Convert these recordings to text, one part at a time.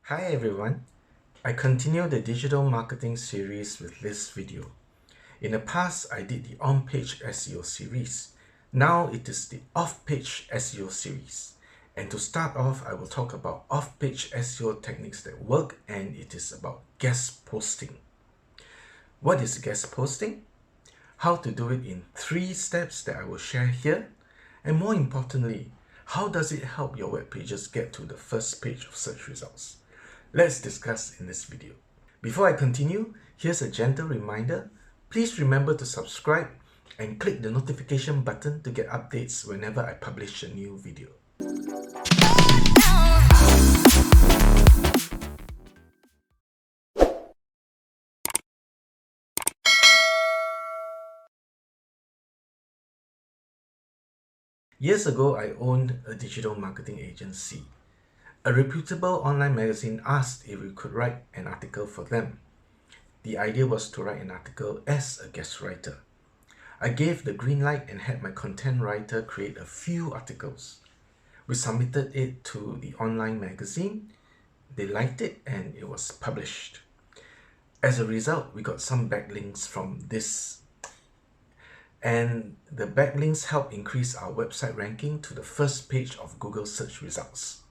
Hi everyone, I continue the digital marketing series with this video. In the past, I did the on-page SEO series. Now it is the off-page SEO series. And to start off, I will talk about off-page SEO techniques that work, and it is about guest posting. What is guest posting? How to do it in 3 steps that I will share here. And more importantly, how does it help your web pages get to the first page of search results? Let's discuss in this video. Before I continue, here's a gentle reminder. Please remember to subscribe and click the notification button to get updates whenever I publish a new video. Years ago, I owned a digital marketing agency. A reputable online magazine asked if we could write an article for them. The idea was to write an article as a guest writer. I gave the green light and had my content writer create a few articles. We submitted it to the online magazine. They liked it and it was published. As a result, we got some backlinks from this. And the backlinks help increase our website ranking to the first page of Google search results.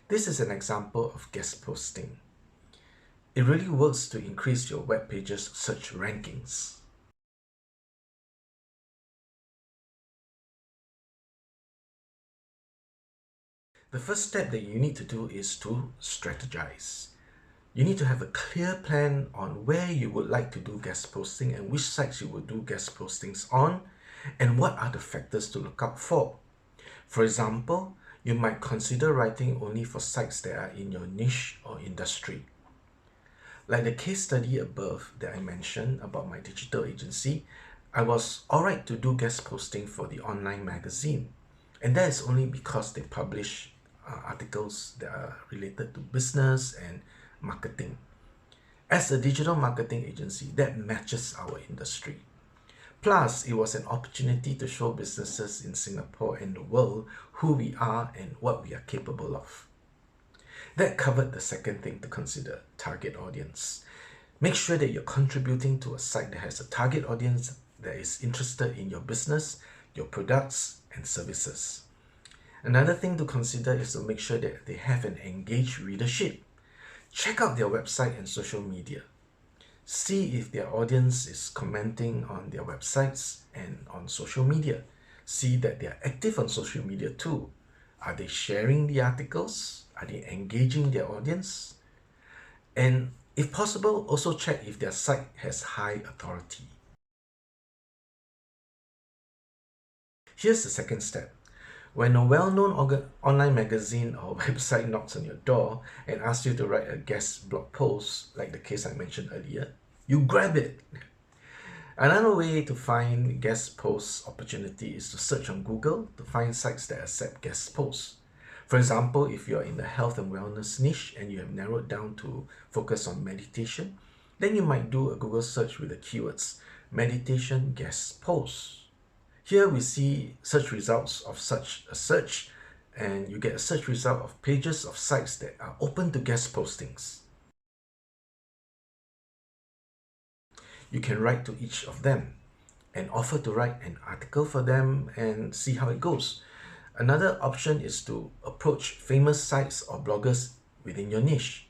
This is an example of guest posting. It really works to increase your web page's search rankings. The first step that you need to do is to strategize. You need to have a clear plan on where you would like to do guest posting and which sites you would do guest postings on, and what are the factors to look out for. For example, you might consider writing only for sites that are in your niche or industry. Like the case study above that I mentioned about my digital agency, I was alright to do guest posting for the online magazine, and that is only because they publish articles that are related to business and marketing. As a digital marketing agency, that matches our industry. Plus, it was an opportunity to show businesses in Singapore and the world who we are and what we are capable of. That covered the second thing to consider, target audience. Make sure that you're contributing to a site that has a target audience that is interested in your business, your products, and services. Another thing to consider is to make sure that they have an engaged readership. Check out their website and social media. See if their audience is commenting on their websites and on social media. See that they are active on social media too. Are they sharing the articles? Are they engaging their audience? And if possible, also check if their site has high authority. Here's the second step. When a well-known online magazine or website knocks on your door and asks you to write a guest blog post, like the case I mentioned earlier, you grab it. Another way to find guest post opportunity is to search on Google to find sites that accept guest posts. For example, if you're in the health and wellness niche and you have narrowed down to focus on meditation, then you might do a Google search with the keywords meditation guest posts. Here we see search results of such a search, and you get a search result of pages of sites that are open to guest postings. You can write to each of them and offer to write an article for them and see how it goes. Another option is to approach famous sites or bloggers within your niche.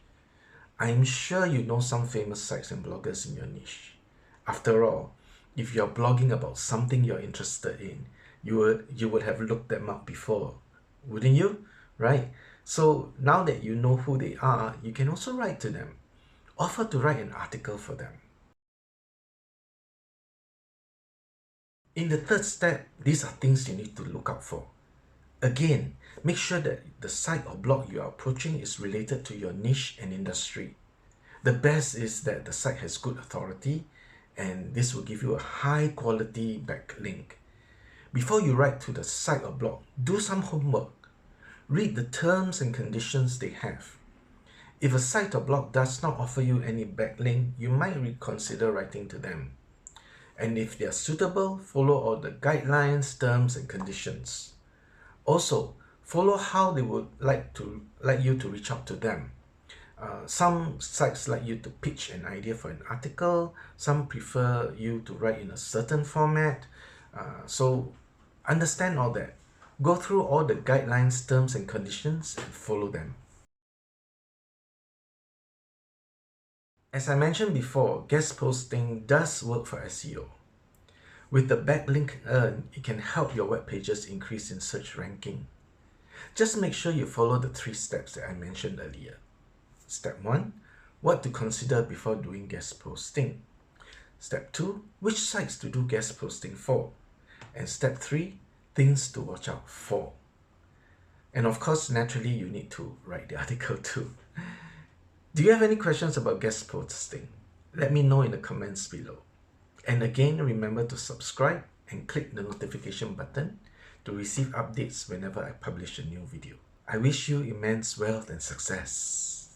I'm sure you know some famous sites and bloggers in your niche. After all, if you're blogging about something you're interested in, you would have looked them up before, wouldn't you? Right? So now that you know who they are, you can also write to them. Offer to write an article for them. In the third step, these are things you need to look out for. Again, make sure that the site or blog you are approaching is related to your niche and industry. The best is that the site has good authority, and this will give you a high quality backlink. Before you write to the site or blog, do some homework. Read the terms and conditions they have. If a site or blog does not offer you any backlink, you might reconsider writing to them. And if they are suitable, follow all the guidelines, terms, and conditions. Also, follow how they would like you to reach out to them. Some sites like you to pitch an idea for an article. Some prefer you to write in a certain format. So understand all that. Go through all the guidelines, terms and conditions and follow them. As I mentioned before, guest posting does work for SEO. With the backlink earned, it can help your web pages increase in search ranking. Just make sure you follow the 3 steps that I mentioned earlier. Step 1, what to consider before doing guest posting. Step 2, which sites to do guest posting for. And step 3, things to watch out for. And of course, naturally, you need to write the article too. Do you have any questions about guest posting? Let me know in the comments below. And again, remember to subscribe and click the notification button to receive updates whenever I publish a new video. I wish you immense wealth and success.